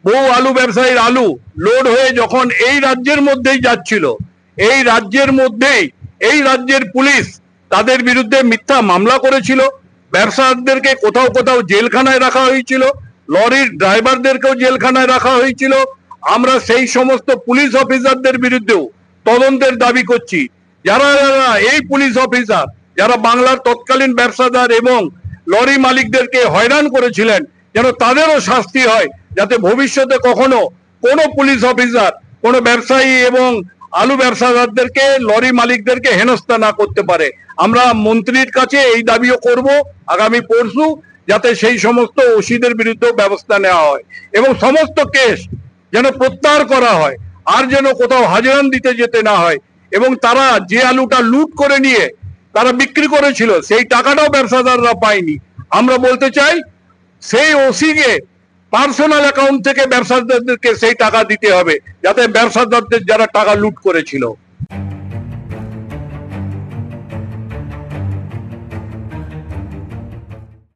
বহু আলু ব্যবসায়ীর আলু লোড হয়ে যখন এই রাজ্যের মধ্যেই যাচ্ছিল, এই রাজ্যের মধ্যেই এই রাজ্যের পুলিশ তাদের বিরুদ্ধে মিথ্যা মামলা করেছিল, ব্যবসায়ীদেরকে কোথাও কোথাও জেলখানায় রাখা হয়েছিল, লরির ড্রাইভারদেরকেও জেলখানায় রাখা হয়েছিল। আমরা সেই সমস্ত পুলিশ অফিসারদের বিরুদ্ধেও তদন্তের দাবি করছি। যারা যারা এই পুলিশ অফিসার যারা বাংলার তৎকালীন ব্যবসাদার এবং লরি মালিকদেরকে হয়রান করেছিলেন, যেন তাদেরও শাস্তি হয়, যাতে ভবিষ্যতে কখনো কোনো পুলিশ অফিসার কোনো ব্যবসায়ী এবং আলু ব্যবসাদারদেরকে লরি মালিকদেরকে হেনস্থা না করতে পারে। আমরা মন্ত্রীর কাছে এই দাবিও করব আগামী পরশু, যাতে সেই সমস্ত ওসিদের বিরুদ্ধে ব্যবস্থা নেওয়া হয় এবং সমস্ত কেস যেন প্রত্যাহার করা হয়, আর যেন কোথাও হাজিরান দিতে যেতে না হয়। এবং তারা যে আলুটা লুট করে নিয়ে তারা বিক্রি করেছিল সেই টাকাটাও ব্যবসাদাররা পায়নি। আমরা বলতে চাই সেই ওসিকে পার্সোনাল অ্যাকাউন্ট থেকে ব্যবসাদারদেরকে সেই টাকা দিতে হবে, যাতে ব্যবসাদারদের যারা টাকা লুট করেছিল।